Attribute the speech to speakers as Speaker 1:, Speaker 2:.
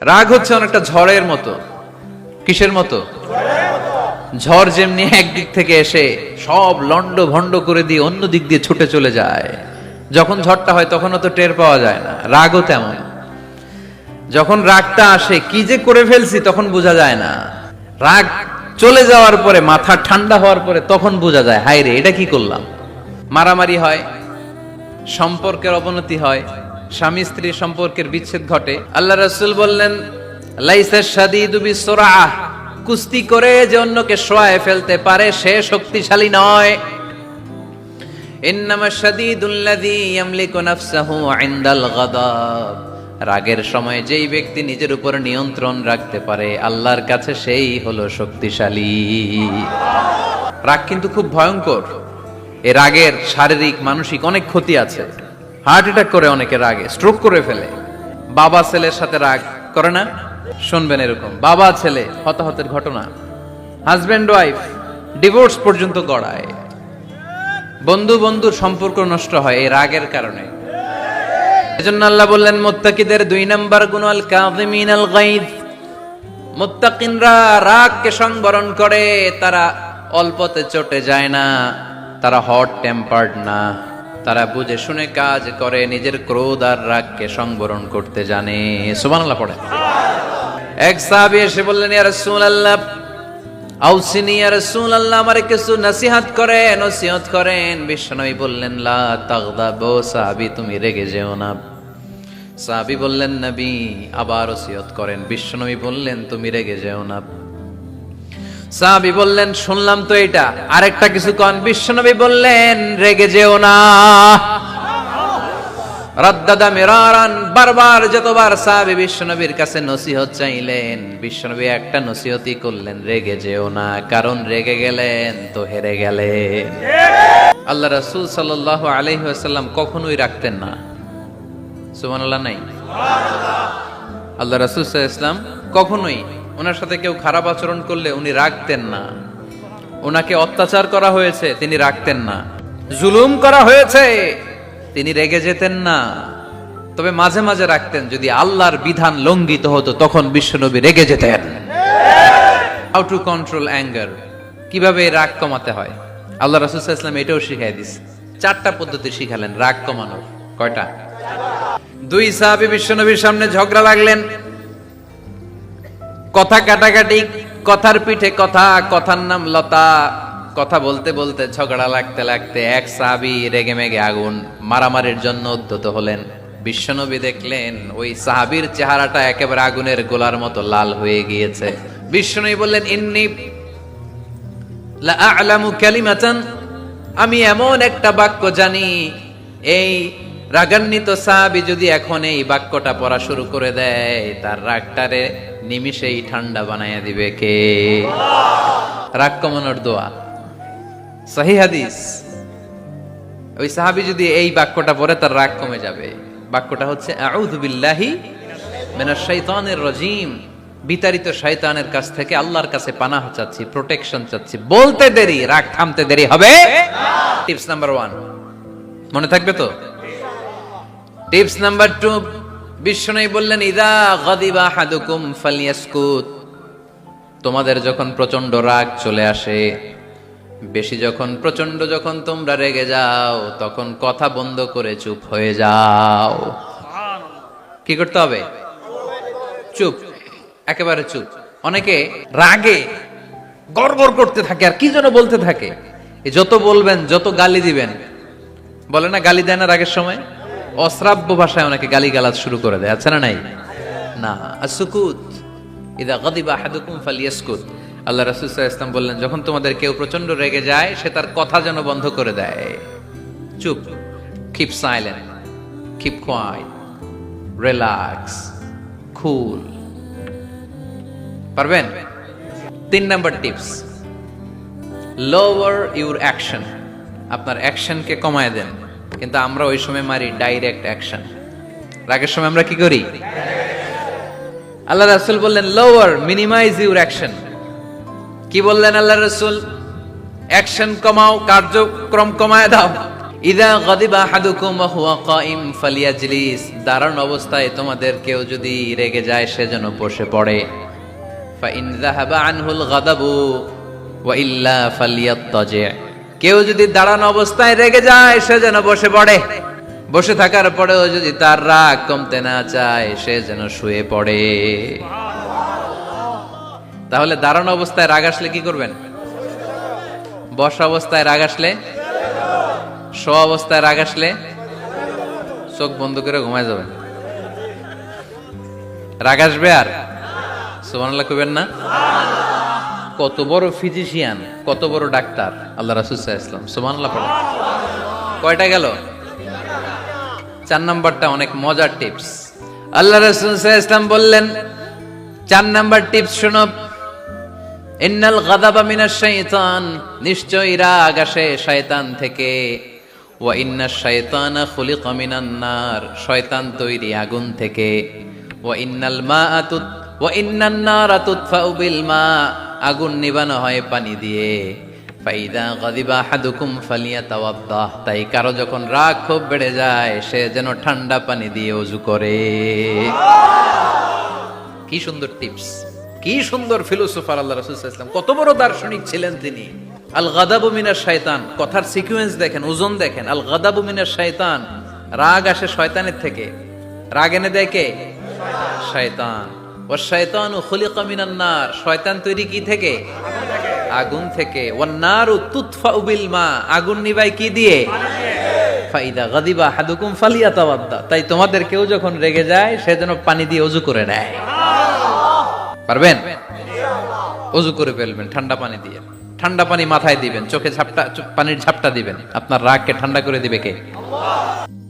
Speaker 1: রাগ হচ্ছে অনেকটা ঝড়ের মতো। কিসের মতো? ঝড় যেমনি একদিক থেকে এসে সব লন্ড ভন্ড করে দিয়ে অন্য দিক দিয়ে ছুটে চলে যায়, যখন ঝড়টা হয় তখন তো টের পাওয়া যায় না। রাগও তেমন, যখন রাগটা আসে কি যে করে ফেলছি তখন বোঝা যায় না। রাগ চলে যাওয়ার পরে, মাথা ঠান্ডা হওয়ার পরে তখন বোঝা যায়, হায় রে এটা কি করলাম। মারামারি হয়, সম্পর্কের অবনতি হয়, স্বামী স্ত্রীর সম্পর্কের বিচ্ছেদ ঘটে। আল্লাহ রাসূল বললেন, লাইসা শাদীদু বিসুরআহ, কুস্তি করে যে অন্যকে শোয়ায় ফেলতে পারে সে শক্তিশালী নয়। ইন্নামা শাদীদুল্লাযী ইয়ামলিকু নাফসাহু ইনদাল গাদাব, রাগের সময় যেই ব্যক্তি নিজের উপর নিয়ন্ত্রণ রাখতে পারে আল্লাহর কাছে সেই হলো শক্তিশালী। রাগ কিন্তু খুব ভয়ঙ্কর। এই রাগের শারীরিক মানসিক অনেক ক্ষতি আছে। হার্ট অ্যাটাক করে অনেকে রাগে, স্ট্রোক করে ফেলে। বাবা ছেলের সাথে রাগ করে না? শুনবেন এরকম বাবা ছেলে হতাহতের ঘটনা, হাজবেন্ড ওয়াইফ ডিভোর্স পর্যন্ত গড়ায়, বন্ধু বন্ধুর সম্পর্ক নষ্ট হয় এই রাগের কারণে। এজন্য আল্লাহ বললেন, মুত্তাকিদের 2 নাম্বার গুণ আল কাযিমিনাল গায়জ। মুত্তাকিনরা রাগকে সংবরণ করে, তারা অল্পতে চটে যায় না, তারা হট টেম্পার্ড না, তারা বুঝে শুনে কাজ করে, নিজের ক্রোধ আর রাগকে সংবরণ করতে জানে। সুবহানাল্লাহ পড়ে। এক সাহাবী এসে বললেন, ইয়া রাসূলুল্লাহ আউসিনি, ইয়া রাসূলুল্লাহ আমারে কিছু নসিহত করেন, নসিহত করেন। বিশ্বনবী বললেন, লা তাগদাবু, সাহাবী তুমি রেগে যেও না। সাহাবী বললেন, নবী আবার নসিহত করেন। বিশ্বনবী বললেন, তুমি রেগে যেও না। সাহাবী বললেন, শুনলাম তো এটা, আরেকটা কিছু কোন। বিশ্বনবী বললেন, রেগে যেও না। রাদ্দাদা মিরারান, বারবার যতবার সাহাবী বিশ্বনবীর কাছে নসিহত চাইলেন, বিশ্বনবী একটা নসিহতই করলেন, রেগে যেও না, কারণ রেগে গেলেন তো হেরে গেলেন। আল্লাহ রাসূল সাল্লাল্লাহু আলাইহি ওয়াসাল্লাম কখনোই রাখতেন না। সুবহানাল্লাহ নাই? আল্লাহ রাসূল সাল্লাল্লাহু আলাইহি ওয়াসাল্লাম কখনোই, ওনার সাথে কেউ খারাপ আচরণ করলে উনি রাখতেন না। ওনাকে অত্যাচার করা হয়েছে, তিনি রাখতেন না। জুলুম করা হয়েছে, তিনি রেগে যেতেন না। তবে মাঝে মাঝে রাখতেন, যদি আল্লাহর বিধান লঙ্ঘিত হতো তখন বিশ্বনবী রেগে যেতেন। হাউ টু কন্ট্রোল অ্যাঙ্গার, কিভাবে রাগ কমাতে হয় আল্লাহ রাসূল সাল্লাল্লাহু আলাইহি ওয়াসাল্লাম এটাও শিখাই দিয়েছে। 4টা পদ্ধতি শিখালেন রাগ কমানোর। কয়টা? 2 সাহাবী বিশ্বনবীর সামনে ঝগড়া লাগলেন, কথা কাটাকাটি, কথার পিঠে কথা, কথার নাম লতা। কথা বলতে বলতে ঝগড়া লাগতে লাগতে এক সাহাবী রেগে মেগে আগুন, মারামারির জন্য উদ্যত হলেন। বিশ্বনবী দেখলেন ওই সাহাবীর চেহারাটা একেবারে আগুনের গোলার মতো লাল হয়ে গিয়েছে। বিশ্বনবী বললেন, ইন্নী লা আ'লামু কালিমাতান, আমি এমন একটা বাক্য জানি, এই রাগান্বিত সাহাবী যদি এখন এই বাক্যটা পড়া শুরু করে দেয়, তার রাগটারে নিমিষেই ঠান্ডা বানাইয়া দিবে কে? রাগ কমানোর দোয়া, সহিহ হাদিস। ওই সাহাবী যদি এই বাক্যটা পড়ে তার রাগ কমে যাবে। বাক্যটা হচ্ছে, আউযু বিল্লাহি মিনাশ শাইতানির রাজীম, বিতাড়িত শয়তানের কাছ থেকে আল্লাহর কাছে পানাহ চাচ্ছি, প্রোটেকশন চাচ্ছি। বলতে দেরি, রাগ থামতে দেরি হবে না। টিপস নাম্বার 1 মনে থাকবে তো? টিপস নাম্বার 2, বিশ্বনবী বললেন, ইযা গাদিবা আহাদুকুম ফালইয়াসকুত, তোমাদের যখন প্রচন্ড রাগ চলে আসে, বেশি যখন প্রচন্ড যখন তোমরা রেগে যাও, তখন কথা বন্ধ করে চুপ হয়ে যাও। কি করতে হবে? চুপ, একেবারে চুপ। অনেকে রাগে গড়গড় করতে থাকে আর কি যেন বলতে থাকে। যত বলবেন, যত গালি দিবেন, বলে না গালি দেয় না রাগের সময়, অশ্রাব্য ভাষায় অনেকে গালিগালাজ শুরু করে দেয়, আছে না নাই? না, আসুকুত, ইযা গাদিবা আহাদুকুম ফালইয়াসকুত। আল্লাহ রাসূল সাল্লাল্লাহু আলাইহি ওয়াসাল্লাম বললেন, যখন তোমাদের কেউ প্রচন্ড রেগে যায়, সে তার কথা যেন বন্ধ করে দেয়। চুপ, keep silent, keep quiet, relax, cool. পারবেন? 3 number tips, lower your action, আপনার অ্যাকশনকে কমায় দেন। কিন্তু আমরা ওই সময় মারি ডাইরেক্ট অ্যাকশন। রাগের সময় আমরা কি করি? আল্লাহ রাসূল বললেন, লোয়ার, মিনিমাইজ ইউর অ্যাকশন। কি বললেন আল্লাহ রাসূল? অ্যাকশন কমাও, কার্যক্রম কমায় দাও। ইযা গাদিবা আহাদুকুম ওয়া হুয়া কাইম ফালিয়াজলিস, দাঁড়ানো অবস্থায় তোমাদের কেউ যদি রেগে যায় সে যেন বসে পড়ে। ফাইন যাহাবা আনহুল গাদাবু ওয়া ইল্লা ফালিয়াত্তাজি, কেউ যদি দাঁড়ানো অবস্থায় রেগে যায় সে যেন বসে পড়ে। বসে থাকার পরেও যদি তার রাগ কমতে না চায় সে যেন শুয়ে পড়ে। তাহলে দাঁড়ানো অবস্থায় রাগ আসলে কি করবেন? বসা অবস্থায় রাগ আসলে, শোয়া অবস্থায় রাগ আসলে চোখ বন্ধ করে ঘুমায় যাবেন। রাগ আসবে আর সুবহানাল্লাহ কইবেন না? কত বড় ফিজিশিয়ান, কত বড় ডাক্তার আল্লাহ রাসূল সাল্লাল্লাহু আলাইহি ওয়াসাল্লাম, সুবহানাল্লাহ পড়েন। কয়টা গেল? 4 নাম্বারটা অনেক মজার টিপস। আল্লাহ রাসূল সাল্লাল্লাহু আলাইহি ওয়াসাল্লাম বললেন 4 নাম্বার টিপস শোনো, ইন্নাল গাদাবা মিনাশ শাইতান, নিশ্চয়ই রাগ আসে শয়তান থেকে। ওয়া ইন্নাশ শাইতানা খুলিকা মিনান নার, শয়তান তৈরি আগুন থেকে। ওয়া ইন্নান নারা তুতফাউ বিল মা, আগুন নিবানো হয় পানি দিয়ে। ফাইদা গাদিবা আহাদুকুম ফালিয়াতাওয়াদ্দাহ, তাই কারো যখন রাগ খুব বেড়ে যায় সে যেন ঠান্ডা পানি দিয়ে ওযু করে। কি সুন্দর টিপস, কি সুন্দর ফিলোসোফার আল্লাহ রাসূল সাল্লাল্লাহু আলাইহি ওয়াসাল্লাম, কত বড় দার্শনিক ছিলেন তিনি। আল গাদাবু মিনাশ শাইতান, কথার সিকোয়েন্স দেখেন, ওজন দেখেন। আল গাদাবু মিনাশ শাইতান, রাগ আসে শয়তানের থেকে। রাগ এনে দেয় কে? শয়তান। ওয়াশ শাইতানু খুলিকা মিনান নার, শয়তান তৈরি কি থেকে? আগুন থেকে। ওয়ান নারু তুতফাউ বিল মা, আগুন নিভায় কি দিয়ে? ফাইদা গাদিবা আহাদুকুম ফালিয়াতাওয়াদ্দা, তাই তোমাদের কেউ যখন রেগে যায় সে যেন পানি দিয়ে ওযু করে নেয়। পারবেন? ওযু করে ফেলবেন ঠান্ডা পানি দিয়ে। ঠান্ডা পানি মাথায় দিবেন, চোখে পানির ঝাপটা দিবেন। আপনার রাগকে ঠান্ডা করে দিবে কে? আল্লাহ।